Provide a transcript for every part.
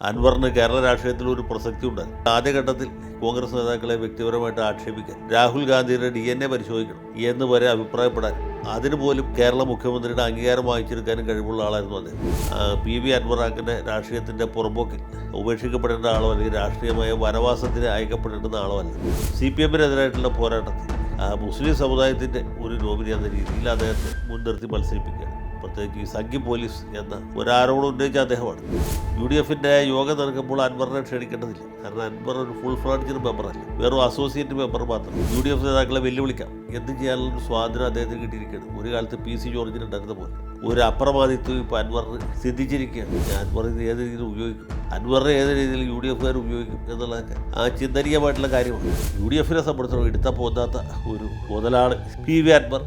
അൻവറിന് കേരള രാഷ്ട്രീയത്തിൽ ഒരു പ്രസക്തി ഉണ്ട്. ആദ്യഘട്ടത്തിൽ കോൺഗ്രസ് നേതാക്കളെ വ്യക്തിപരമായിട്ട് ആക്ഷേപിക്കാൻ, രാഹുൽ ഗാന്ധിയുടെ DNA പരിശോധിക്കണം എന്ന് വരെ അഭിപ്രായപ്പെടാൻ, അതിനുപോലും കേരള മുഖ്യമന്ത്രിയുടെ അംഗീകാരം വാങ്ങിച്ചെടുക്കാനും കഴിവുള്ള ആളായിരുന്നു അദ്ദേഹം. PV അൻവർ അങ്ങനെ രാഷ്ട്രീയത്തിൻ്റെ പുറമ്പോക്കിൽ ഉപേക്ഷിക്കപ്പെടേണ്ട ആളോ അല്ലെങ്കിൽ രാഷ്ട്രീയമായ വനവാസത്തിന് അയക്കപ്പെടേണ്ടുന്ന ആളോ അല്ല. CPM-നെതിരായിട്ടുള്ള പോരാട്ടത്തിൽ മുസ്ലിം സമുദായത്തിൻ്റെ ഒരു നോമിനി എന്ന രീതിയിൽ അദ്ദേഹത്തെ മുൻനിർത്തി മത്സരിപ്പിക്കുകയാണ്. പ്രത്യേകിച്ച് ഈ സംഘി പോലീസ് എന്ന ഒരാരോപണം ഉന്നയിച്ച അദ്ദേഹമാണ്. UDF-ൻ്റെ യോഗം നടക്കുമ്പോൾ അൻവറിനെ ക്ഷണിക്കേണ്ടതില്ല. കാരണം അൻവർ ഒരു ഫുൾ ഫ്ലാഡ്ജ് മെമ്പറല്ല, വെറും അസോസിയേറ്റ് മെമ്പർ മാത്രം. UDF നേതാക്കളെ വെല്ലുവിളിക്കാം, എന്ത് ചെയ്യാനുള്ള സ്വാതന്ത്ര്യം അദ്ദേഹത്തിന് കിട്ടിയിരിക്കുകയാണ്. ഒരു കാലത്ത് PC ജോർജിന് ഉണ്ടായിരുന്ന പോലെ ഒരു അപ്രമാദിത്വം ഇപ്പോൾ അൻവറിന് സിദ്ധിച്ചിരിക്കുകയാണ്. അൻവർ ഇത് ഏത് രീതിയിൽ ഉപയോഗിക്കും, അൻവറിനെ ഏത് രീതിയിൽ UDF-കാർ ഉപയോഗിക്കും എന്നുള്ളതൊക്കെ ചിന്തനീയമായിട്ടുള്ള കാര്യമാണ്. UDF-നെ സംബന്ധിച്ചിടത്തോളം എടുത്താൽ പോകാത്ത ഒരു മുതലാണ് PV അൻവർ.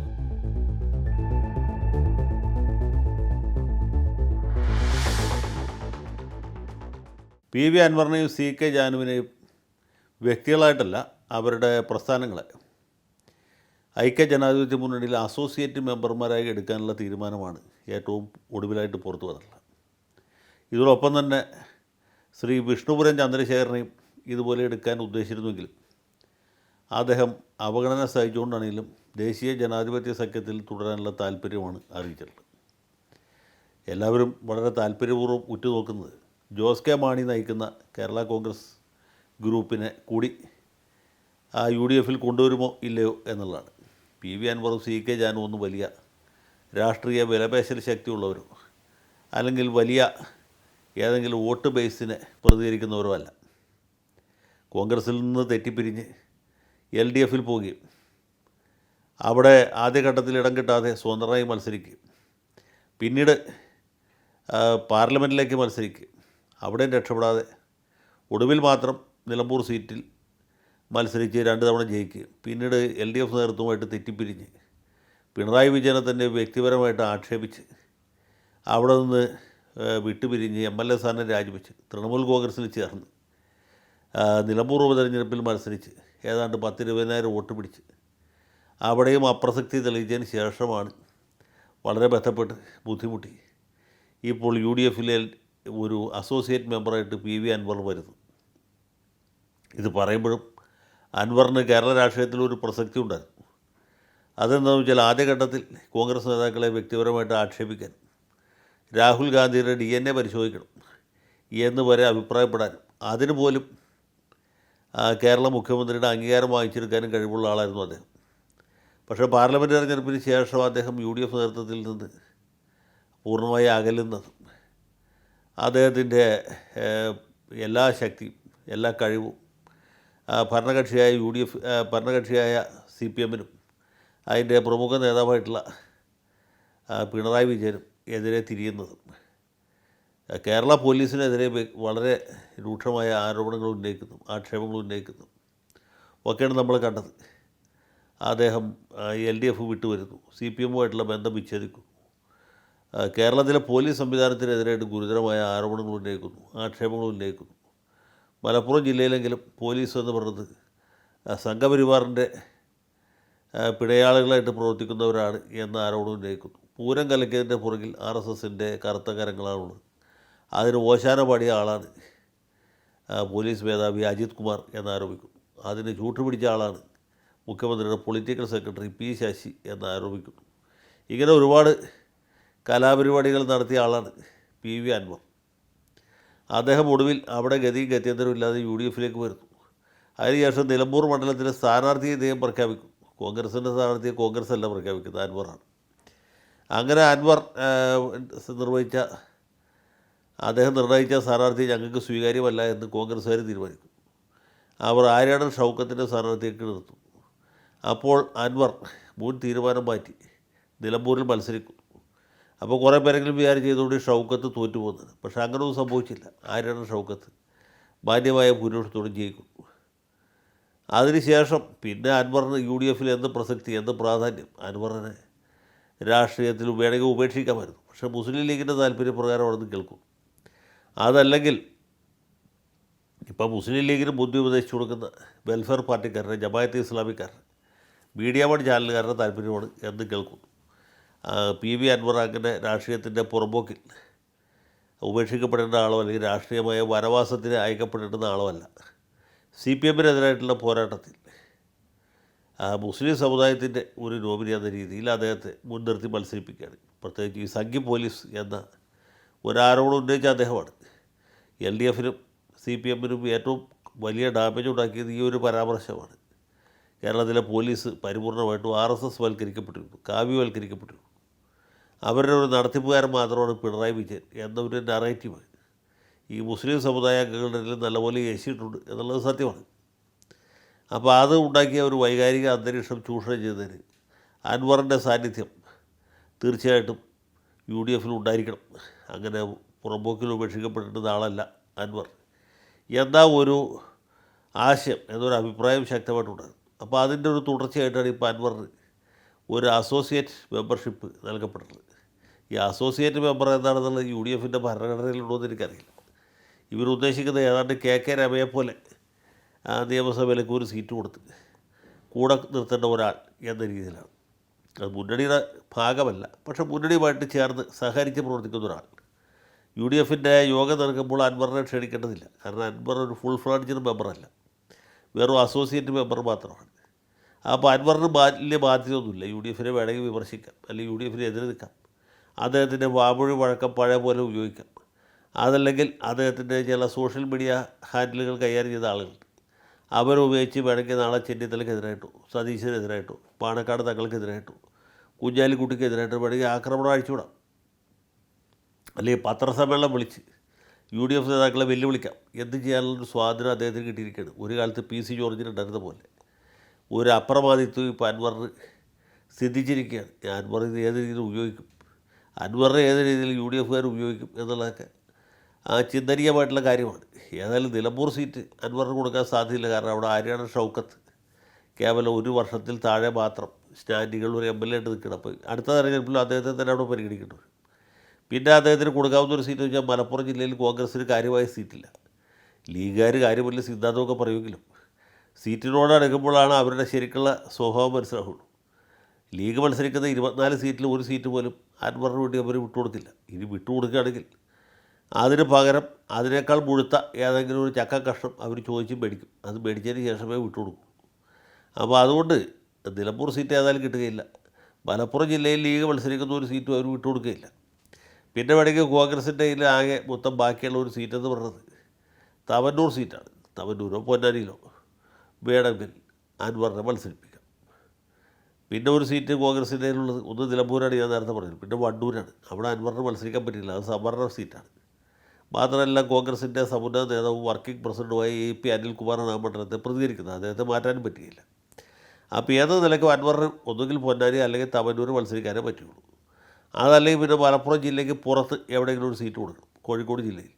PV അൻവറിനെയും CK ജാനുവിനെയും വ്യക്തികളായിട്ടല്ല, അവരുടെ പ്രസ്ഥാനങ്ങളെ ഐക്യ ജനാധിപത്യ മുന്നണിയിൽ അസോസിയേറ്റ് മെമ്പർമാരായി എടുക്കാനുള്ള തീരുമാനമാണ് ഏറ്റവും ഒടുവിലായിട്ട് പുറത്തു വന്നിട്ടുള്ളത്. ഇതിനൊപ്പം തന്നെ ശ്രീ വിഷ്ണുപുരം ചന്ദ്രശേഖരനെയും ഇതുപോലെ എടുക്കാൻ ഉദ്ദേശിച്ചിരുന്നെങ്കിലും അദ്ദേഹം അവഗണന സഹിച്ചുകൊണ്ടാണെങ്കിലും ദേശീയ ജനാധിപത്യ സഖ്യത്തിൽ തുടരാനുള്ള താല്പര്യമാണ് അറിയിച്ചിട്ടുള്ളത്. എല്ലാവരും വളരെ താല്പര്യപൂർവ്വം ഉറ്റുനോക്കുന്നത് ജോസ് കെ മാണി നയിക്കുന്ന കേരള കോൺഗ്രസ് ഗ്രൂപ്പിനെ കൂടി UDF-ൽ കൊണ്ടുവരുമോ ഇല്ലയോ എന്നുള്ളതാണ്. PV അൻവറും CK ജാനും ഒന്നും വലിയ രാഷ്ട്രീയ വിലപേശൽ ശക്തിയുള്ളവരോ അല്ലെങ്കിൽ വലിയ ഏതെങ്കിലും വോട്ട് ബേസിനെ പ്രതികരിക്കുന്നവരോ അല്ല. കോൺഗ്രസിൽ നിന്ന് തെറ്റിപ്പിരിഞ്ഞ് LDF-ൽ പോവുകയും അവിടെ ആദ്യഘട്ടത്തിൽ ഇടം കിട്ടാതെ സ്വതന്ത്രമായി മത്സരിക്കുകയും പിന്നീട് പാർലമെൻറ്റിലേക്ക് മത്സരിക്കുകയും അവിടെയും രക്ഷപ്പെടാതെ ഒടുവിൽ മാത്രം നിലമ്പൂർ സീറ്റിൽ മത്സരിച്ച് 2 തവണ ജയിക്കുകയും പിന്നീട് LDF നേതൃത്വമായിട്ട് തെറ്റിപ്പിരിഞ്ഞ് പിണറായി വിജയനെ തന്നെ വ്യക്തിപരമായിട്ട് ആക്ഷേപിച്ച് അവിടെ നിന്ന് വിട്ടുപിരിഞ്ഞ് MLA സ്ഥാനം രാജിവെച്ച് തൃണമൂൽ കോൺഗ്രസിൽ ചേർന്ന് നിലമ്പൂർ ഉപതെരഞ്ഞെടുപ്പിൽ മത്സരിച്ച് ഏതാണ്ട് 10-20,000 വോട്ട് പിടിച്ച് അവിടെയും അപ്രസക്തി തെളിയിച്ചതിന് ശേഷമാണ് വളരെ ബന്ധപ്പെട്ട് ബുദ്ധിമുട്ടി ഇപ്പോൾ UDF-ലെ ഒരു അസോസിയേറ്റ് മെമ്പറായിട്ട് PV അൻവർ വരുന്നു. ഇത് പറയുമ്പോഴും അൻവറിന് കേരള രാഷ്ട്രീയത്തിൽ ഒരു പ്രസക്തി ഉണ്ടായിരുന്നു. അതെന്താണെന്ന് വെച്ചാൽ ആദ്യഘട്ടത്തിൽ കോൺഗ്രസ് നേതാക്കളെ വ്യക്തിപരമായിട്ട് ആക്ഷേപിക്കാൻ, രാഹുൽ ഗാന്ധിയുടെ DNA പരിശോധിക്കണം എന്ന് വരെ അഭിപ്രായപ്പെടാനും, അതിനുപോലും കേരള മുഖ്യമന്ത്രിയുടെ അംഗീകാരം വാങ്ങിച്ചെടുക്കാനും കഴിവുള്ള ആളായിരുന്നു അദ്ദേഹം. പക്ഷേ പാർലമെൻറ്റ് തെരഞ്ഞെടുപ്പിന് ശേഷം അദ്ദേഹം UDF നേതൃത്വത്തിൽ നിന്ന് പൂർണ്ണമായി അകലുന്നതും അദ്ദേഹത്തിൻ്റെ എല്ലാ ശക്തിയും എല്ലാ കഴിവും ഭരണകക്ഷിയായ ഭരണകക്ഷിയായ CPM-നും അതിൻ്റെ പ്രമുഖ നേതാവായിട്ടുള്ള പിണറായി വിജയനും എതിരെ തിരിയുന്നതും കേരള പോലീസിനെതിരെ വളരെ രൂക്ഷമായ ആരോപണങ്ങൾ ഉന്നയിക്കുന്നു, ആക്ഷേപങ്ങൾ ഉന്നയിക്കുന്നു ഒക്കെയാണ് നമ്മൾ കണ്ടത്. അദ്ദേഹം LDF വിട്ടുവരുന്നു, CPM-ഉമായിട്ടുള്ള ബന്ധം വിച്ഛേദിക്കുന്നു, കേരളത്തിലെ പോലീസ് സംവിധാനത്തിനെതിരായിട്ട് ഗുരുതരമായ ആരോപണങ്ങൾ ഉന്നയിക്കുന്നു, ആക്ഷേപങ്ങൾ ഉന്നയിക്കുന്നു. മലപ്പുറം ജില്ലയിലെങ്കിലും പോലീസ് എന്ന് പറയുന്നത് സംഘപരിവാറിൻ്റെ പിണയാളുകളായിട്ട് പ്രവർത്തിക്കുന്നവരാണ് എന്ന ആരോപണം ഉന്നയിക്കുന്നു. പൂരം കലക്കിയതിൻ്റെ പുറകിൽ RSS-ൻ്റെ കറുത്ത കരങ്ങളാണുള്ളത്. അതിന് ഓശാന പാടിയ ആളാണ് പോലീസ് മേധാവി അജിത് കുമാർ എന്നാരോപിക്കുന്നു. അതിന് ചൂട്ടുപിടിച്ച ആളാണ് മുഖ്യമന്ത്രിയുടെ പൊളിറ്റിക്കൽ സെക്രട്ടറി P ശശി എന്നാരോപിക്കുന്നു. ഇങ്ങനെ ഒരുപാട് കലാപരിപാടികൾ നടത്തിയ ആളാണ് PV അൻവർ. അദ്ദേഹം ഒടുവിൽ അവിടെ ഗതിയും ഗത്യന്തരവും ഇല്ലാതെ UDF-ലേക്ക് വരുന്നു. അതിനുശേഷം നിലമ്പൂർ മണ്ഡലത്തിലെ സ്ഥാനാർത്ഥിയെ ഇദ്ദേഹം പ്രഖ്യാപിക്കും. കോൺഗ്രസിൻ്റെ സ്ഥാനാർത്ഥിയെ കോൺഗ്രസ് അല്ല പ്രഖ്യാപിക്കുന്നത്, അൻവറാണ്. അങ്ങനെ അൻവർ അദ്ദേഹം നിർണയിച്ച സ്ഥാനാർത്ഥിയെ ഞങ്ങൾക്ക് സ്വീകാര്യമല്ല എന്ന് കോൺഗ്രസ്സുകാർ തീരുമാനിക്കും. അവർ ആര്യാടൻ ഷൗക്കത്തിൻ്റെ സ്ഥാനാർത്ഥിയൊക്കെ നിർത്തും. അപ്പോൾ അൻവർ മുൻ തീരുമാനം മാറ്റി നിലമ്പൂരിൽ മത്സരിക്കും. അപ്പോൾ കുറേ പേരെങ്കിലും വിചാരിച്ചതോടെ ഷൗക്കത്ത് തോറ്റുപോകുന്നത്. പക്ഷേ അങ്ങനെയൊന്നും സംഭവിച്ചില്ല. ആര്യാടൻ ഷൗക്കത്ത് മാന്യമായ ഭൂരിപക്ഷത്തോടെ ജയിക്കും. അതിനുശേഷം പിന്നെ അൻവറിന് UDF-ൽ എന്ത് പ്രസക്തി, എന്ത് പ്രാധാന്യം? അൻവറിനെ രാഷ്ട്രീയത്തിൽ വേണമെങ്കിൽ ഉപേക്ഷിക്കാമായിരുന്നു. പക്ഷേ മുസ്ലിം ലീഗിൻ്റെ താല്പര്യപ്രകാരം അവിടെ നിന്ന് കേൾക്കും. അതല്ലെങ്കിൽ ഇപ്പോൾ മുസ്ലിം ലീഗിന് ബുദ്ധി ഉപദേശിച്ചു കൊടുക്കുന്ന വെൽഫെയർ പാർട്ടിക്കാരുടെ, ജമാഅത്തെ ഇസ്ലാമിക്കാരുടെ, മീഡിയ വൺ ചാനലുകാരുടെ താല്പര്യമാണ് എന്ന് കേൾക്കുന്നു. PV അൻവർ അങ്ങനെ രാഷ്ട്രീയത്തിൻ്റെ പുറമ്പോക്കിൽ ഉപേക്ഷിക്കപ്പെടേണ്ട ആളോ അല്ലെങ്കിൽ രാഷ്ട്രീയമായ വനവാസത്തിന് അയക്കപ്പെടേണ്ടുന്ന ആളോ അല്ല. സി പി എമ്മിനെതിരായിട്ടുള്ള പോരാട്ടത്തിൽ മുസ്ലിം സമുദായത്തിൻ്റെ ഒരു നോമിനി എന്ന രീതിയിൽ അദ്ദേഹത്തെ മുൻനിർത്തി മത്സരിപ്പിക്കുകയാണ്. പ്രത്യേകിച്ച് ഈ സംഘി പോലീസ് എന്ന ഒരാരോപണം ഉന്നയിച്ച അദ്ദേഹമാണ്. എൽ ഡി എഫിനും സി പി എമ്മിനും ഏറ്റവും വലിയ ഡാമേജ് ഉണ്ടാക്കിയത് ഈ ഒരു പരാമർശമാണ്. കേരളത്തിലെ പോലീസ് പരിപൂർണമായിട്ടും RSS വൽക്കരിക്കപ്പെട്ടിരുന്നു, കാവ്യവൽക്കരിക്കപ്പെട്ടിരുന്നു. അവരുടെ ഒരു നടത്തിപ്പുകാരൻ മാത്രമാണ് പിണറായി വിജയൻ എന്ന ഒരു നറേറ്റീവ് ഈ മുസ്ലിം സമുദായ അംഗങ്ങളുടെ ഇടയിൽ നല്ലപോലെ യേശിയിട്ടുണ്ട് എന്നുള്ളത് സത്യമാണ്. അപ്പോൾ അത് ഉണ്ടാക്കിയ ഒരു വൈകാരിക അന്തരീക്ഷം ചൂഷണം ചെയ്തതിന് അൻവറിൻ്റെ സാന്നിധ്യം തീർച്ചയായിട്ടും UDF ഉണ്ടായിരിക്കണം. അങ്ങനെ പുറമ്പോക്കിൽ ഉപേക്ഷിക്കപ്പെട്ടിട്ടുള്ള ആളല്ല അൻവർ എന്ന ഒരു ആശയം എന്നൊരു അഭിപ്രായം ശക്തമായിട്ടുണ്ടായിരുന്നു. അപ്പോൾ അതിൻ്റെ ഒരു തുടർച്ചയായിട്ടാണ് ഇപ്പോൾ അൻവറിന് ഒരു അസോസിയേറ്റ് മെമ്പർഷിപ്പ് നൽകപ്പെട്ടത്. ഈ അസോസിയേറ്റ് മെമ്പർ എന്താണെന്നുള്ളത് UDFൻ്റെ ഭരണഘടനയിലുണ്ടോ എന്ന് എനിക്കറിയില്ല. ഇവരുദ്ദേശിക്കുന്നത് ഏതാണ്ട് KK രമയെപ്പോലെ നിയമസഭയിലേക്ക് ഒരു സീറ്റ് കൊടുത്ത് കൂടെ നിർത്തേണ്ട ഒരാൾ എന്ന രീതിയിലാണ്. അത് മുന്നണിയുടെ ഭാഗമല്ല, പക്ഷേ മുന്നണിയുമായിട്ട് ചേർന്ന് സഹകരിച്ച് പ്രവർത്തിക്കുന്ന ഒരാൾ. UDFൻ്റെ യോഗം നടക്കുമ്പോൾ അൻവറിനെ ക്ഷണിക്കേണ്ടതില്ല. കാരണം അൻവർ ഒരു ഫുൾ ഫ്ലാഡ്ജ് മെമ്പറല്ല, വെറും അസോസിയേറ്റ് മെമ്പർ മാത്രമാണ്. അപ്പോൾ അൻവറിന് വലിയ ബാധ്യതയൊന്നുമില്ല. UDFനെ വേണമെങ്കിൽ വിമർശിക്കാം, അല്ലെങ്കിൽ UDFന് എതിരെ നിൽക്കാം. അദ്ദേഹത്തിൻ്റെ വാമൊഴി വഴക്കം പഴയ പോലെ ഉപയോഗിക്കാം. അതല്ലെങ്കിൽ അദ്ദേഹത്തിൻ്റെ ചില സോഷ്യൽ മീഡിയ ഹാൻഡിലുകൾ കൈകാര്യം ചെയ്ത ആളുകളുണ്ട്, അവരുപയോഗിച്ച് വേണമെങ്കിൽ നാളെ ചെന്നിത്തലയ്ക്കെതിരായിട്ടോ സതീശനെതിരായിട്ടോ പാണക്കാട് തങ്ങൾക്കെതിരായിട്ടോ കുഞ്ഞാലിക്കുട്ടിക്കെതിരായിട്ടോ വേണമെങ്കിൽ ആക്രമണം അഴിച്ചുവിടാം. അല്ലെങ്കിൽ പത്രസമ്മേളനം വിളിച്ച് UDF നേതാക്കളെ വെല്ലുവിളിക്കാം. എന്ത് ചെയ്യാനുള്ളൊരു സ്വാതന്ത്ര്യം അദ്ദേഹത്തിന് കിട്ടിയിരിക്കുകയാണ്. ഒരു കാലത്ത് PC ജോർജിനുണ്ടായിരുന്ന പോലെ ഒരു അപ്രമാദിത്വം ഇപ്പോൾ അൻവറിന് സിദ്ധിച്ചിരിക്കുകയാണ്. അൻവർ ഇത് ഏത് രീതിയിൽ ഉപയോഗിക്കും, അൻവറിനെ ഏത് രീതിയിൽ UDFകാർ ഉപയോഗിക്കും എന്നുള്ളതൊക്കെ ചിന്തനീയമായിട്ടുള്ള കാര്യമാണ്. ഏതായാലും നിലമ്പൂർ സീറ്റ് അൻവറിന് കൊടുക്കാൻ സാധ്യതയില്ല. കാരണം അവിടെ ആര്യാടൻ ഷൗക്കത്ത് കേവലം 1 വർഷത്തിൽ താഴെ മാത്രം സ്റ്റാൻഡികൾ ഒരു MLA ആയിട്ട് നിൽക്കണം. അപ്പോൾ അടുത്ത തെരഞ്ഞെടുപ്പിലും അദ്ദേഹത്തെ തന്നെ അവിടെ പരിഗണിക്കേണ്ടി വരും. പിന്നെ അദ്ദേഹത്തിന് കൊടുക്കാവുന്ന ഒരു സീറ്റ് വെച്ചാൽ മലപ്പുറം ജില്ലയിൽ കോൺഗ്രസ്സിന് കാര്യമായ സീറ്റില്ല. ലീഗുകാർ കാര്യമില്ല സിദ്ധാന്തമൊക്കെ പറയുമെങ്കിലും സീറ്റിനോട് അടുക്കുമ്പോഴാണ് അവരുടെ ശരിക്കുള്ള സ്വഭാവം മനസ്സിലാവുള്ളൂ. ലീഗ് മത്സരിക്കുന്ന 24 സീറ്റിൽ ഒരു സീറ്റ് പോലും അൻവറിന് വേണ്ടി അവർ വിട്ടുകൊടുക്കില്ല. ഇനി വിട്ടുകൊടുക്കുകയാണെങ്കിൽ അതിന് പകരം അതിനേക്കാൾ മുഴുത്ത ഏതെങ്കിലും ഒരു ചക്ക കഷ്ണം അവർ ചോദിച്ച് മേടിക്കും. അത് മേടിച്ചതിന് ശേഷമേ വിട്ടുകൊടുക്കൂ. അപ്പോൾ അതുകൊണ്ട് നിലമ്പൂർ സീറ്റ് ഏതായാലും കിട്ടുകയില്ല. മലപ്പുറം ജില്ലയിൽ ലീഗ് മത്സരിക്കുന്ന ഒരു സീറ്റും അവർ വിട്ടുകൊടുക്കുകയില്ല. പിന്നെ വേണമെങ്കിൽ കോൺഗ്രസിൻ്റെ കയ്യിൽ ആകെ മൊത്തം ബാക്കിയുള്ള ഒരു സീറ്റെന്ന് പറയുന്നത് തവന്നൂർ സീറ്റാണ്. തവന്നൂരോ പൊന്നാനിയിലോ വേണമെങ്കിൽ അൻവറിനെ മത്സരിപ്പിക്കാം. പിന്നെ ഒരു സീറ്റ് കോൺഗ്രസിൻ്റെ കയ്യിലുള്ളത് ഒന്ന് നിലമ്പൂരാണ്, ഞാൻ നേരത്തെ പറഞ്ഞത്. പിന്നെ വണ്ടൂരാണ്. അവിടെ അൻവറിന് മത്സരിക്കാൻ പറ്റില്ല, അത് സംവരണ സീറ്റാണ്. മാത്രമല്ല കോൺഗ്രസിൻ്റെ സമുന്നത നേതാവും വർക്കിംഗ് പ്രസിഡൻറ്റുമായ AP അനിൽകുമാറാണ് ആ മണ്ഡലത്തെ പ്രതികരിക്കുന്നത്. അദ്ദേഹത്തെ മാറ്റാനും പറ്റുകയില്ല. അപ്പോൾ ഏത് നിലയ്ക്കും അൻവറിന് ഒന്നുകിൽ പൊന്നാനി അല്ലെങ്കിൽ തവന്നൂർ മത്സരിക്കാനേ പറ്റുള്ളൂ. അതല്ലെങ്കിൽ പിന്നെ മലപ്പുറം ജില്ലയ്ക്ക് പുറത്ത് എവിടെയെങ്കിലും ഒരു സീറ്റ് കൊടുക്കണം. കോഴിക്കോട് ജില്ലയിൽ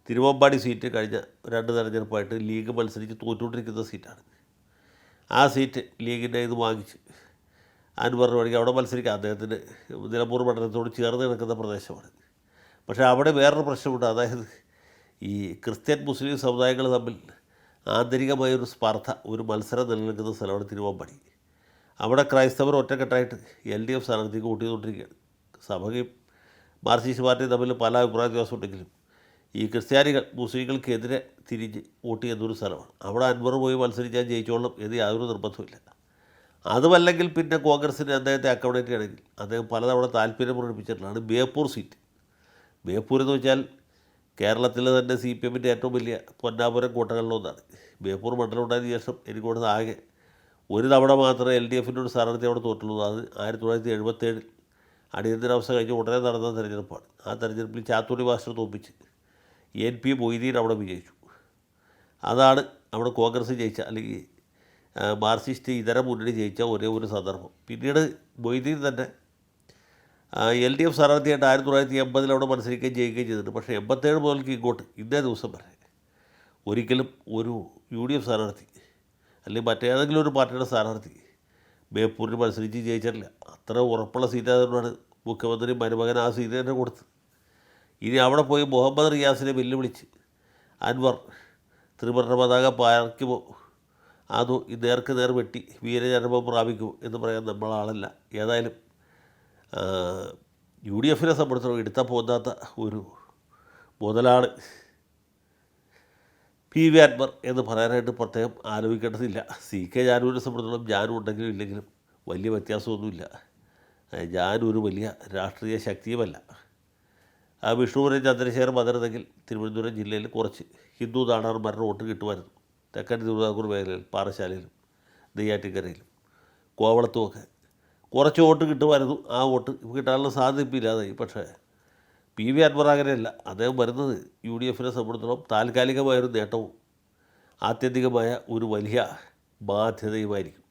തിരുവമ്പാടി സീറ്റ് കഴിഞ്ഞ 2 തെരഞ്ഞെടുപ്പായിട്ട് ലീഗ് മത്സരിച്ച് തോറ്റുകൊണ്ടിരിക്കുന്ന സീറ്റാണ്. ആ സീറ്റ് ലീഗിൻ്റെ ഇത് വാങ്ങിച്ച് അൻവറിന് വേണമെങ്കിൽ അവിടെ മത്സരിക്കാം. അദ്ദേഹത്തിന് നിലമ്പൂർ മണ്ഡലത്തോട് ചേർന്ന് കിടക്കുന്ന പ്രദേശമാണ്. പക്ഷേ അവിടെ വേറൊരു പ്രശ്നമുണ്ട്. അതായത് ഈ ക്രിസ്ത്യൻ മുസ്ലിം സമുദായങ്ങൾ തമ്മിൽ ആന്തരികമായൊരു സ്പർദ്ധ, ഒരു മത്സരം നിലനിൽക്കുന്ന സ്ഥലമാണ് തിരുവമ്പാടി. അവിടെ ക്രൈസ്തവർ ഒറ്റക്കെട്ടായിട്ട് LDF സ്ഥാനാർത്ഥിക്ക് വോട്ട് ചെയ്തുകൊണ്ടിരിക്കുകയാണ്. സഭയും മാർക്സിസ്റ്റ് പാർട്ടിയും തമ്മിൽ പല അഭിപ്രായ വ്യത്യാസം ഉണ്ടെങ്കിലും ഈ ക്രിസ്ത്യാനികൾ മുസ്ലിങ്ങൾക്കെതിരെ തിരിഞ്ഞ് വോട്ട് ചെയ്യുന്നൊരു സ്ഥലമാണ്. അവിടെ അൻവർ പോയി മത്സരിച്ചാൽ ജയിച്ചോളും എന്ന് യാതൊരു നിർബന്ധമില്ല. അതുമല്ലെങ്കിൽ പിന്നെ കോൺഗ്രസിന് അദ്ദേഹത്തെ അക്കോമഡേറ്റ് ചെയ്യണമെങ്കിൽ അദ്ദേഹം പലതവണ താല്പര്യം പ്രകടിപ്പിച്ചിട്ടുള്ളതാണ് ബേപ്പൂർ സീറ്റ്. ബേപ്പൂർ എന്ന് വെച്ചാൽ കേരളത്തിലെ തന്നെ CPMൻ്റെ ഏറ്റവും വലിയ പൊന്നാപുരം കോട്ടകളിലൊന്നാണ്. ബേപ്പൂർ മണ്ഡലം ഉണ്ടായതിനു ശേഷം എനിക്ക് കൊടുത്ത ആകെ ഒരു തവണ മാത്രമേ LDFൻ്റെ ഒരു സ്ഥാനാർത്ഥി അവിടെ തോറ്റുള്ളൂ. അത് 1977 അടിയന്തരാവസ്ഥ കഴിഞ്ഞ് ഉടനെ നടന്ന തെരഞ്ഞെടുപ്പാണ്. ആ തെരഞ്ഞെടുപ്പിൽ ചാത്തൂരി മാസ്റ്റർ തോൽപ്പിച്ച് NP മൊയ്തീൻ അവിടെ വിജയിച്ചു. അതാണ് അവിടെ കോൺഗ്രസ് ജയിച്ച അല്ലെങ്കിൽ മാർക്സിസ്റ്റ് ഇതര മുന്നണി ജയിച്ച ഒരേ ഒരു സന്ദർഭം. പിന്നീട് മൊയ്തീൻ തന്നെ LDF സ്ഥാനാർത്ഥിയായിട്ട് 1980 അവിടെ മത്സരിക്കുകയും ജയിക്കുകയും ചെയ്തിട്ടുണ്ട്. പക്ഷേ 87 മുതൽക്ക് ഇങ്ങോട്ട് ഇന്നേ ദിവസം വരെ ഒരിക്കലും ഒരു UDF സ്ഥാനാർത്ഥി അല്ലെങ്കിൽ മറ്റേതെങ്കിലും ഒരു പാർട്ടിയുടെ സ്ഥാനാർത്ഥി ബേപ്പൂരിൽ മത്സരിച്ച് ജയിച്ചിട്ടില്ല. അത്ര ഉറപ്പുള്ള സീറ്റായതുകൊണ്ടാണ് മുഖ്യമന്ത്രി മരുമകൻ ആ സീറ്റ് തന്നെ കൊടുത്ത്. ഇനി അവിടെ പോയി മുഹമ്മദ് റിയാസിനെ വെല്ലുവിളിച്ച് അൻവർ ത്രിവർണ്ണ പതാക പാർക്കുമോ അതോ ഈ നേർക്ക് നേർ വെട്ടി വീരചരമം പ്രാപിക്കുമോ എന്ന് പറയാൻ നമ്മളാളല്ല. ഏതായാലും UDFനെ സംബന്ധിച്ചിടത്തോളം എടുത്താൽ പോകാത്ത ഒരു മുതലാണ് പി വി അൻവർ എന്ന് പറയാനായിട്ട് പ്രത്യേകം ആലോചിക്കേണ്ടതില്ല. സി കെ ജാനുവിനെ സംബന്ധിച്ചിടത്തോളം ജാനു ഉണ്ടെങ്കിലും ഇല്ലെങ്കിലും വലിയ വ്യത്യാസമൊന്നുമില്ല. ജാനു ഒരു വലിയ രാഷ്ട്രീയ ശക്തിയുമല്ല. ആ വിഷ്ണുപുരം ചന്ദ്രശേഖരൻ വന്നിരുന്നെങ്കിൽ തിരുവനന്തപുരം ജില്ലയിൽ കുറച്ച് ഹിന്ദു നാടാർമാരുടെ വോട്ട് കിട്ടുമായിരുന്നു. തെക്കൻ തിരുവിതാംകൂർ മേഖലയിൽ പാറശാലയിലും നെയ്യാറ്റിൻകരയിലും കോവളത്തുമൊക്കെ കുറച്ച് വോട്ട് കിട്ടുമായിരുന്നു. ആ വോട്ട് കിട്ടാനുള്ള സാധ്യത ഇപ്പോൾ ഇല്ലാതായി. പക്ഷേ പി വി അൻവർ അങ്ങനെയല്ല. അദ്ദേഹം വരുന്നത് യു ഡി എഫിനെ സംബന്ധിച്ചിടത്തോളം താൽക്കാലികമായൊരു നേട്ടവും ആത്യന്തികമായ ഒരു വലിയ ബാധ്യതയുമായിരിക്കും.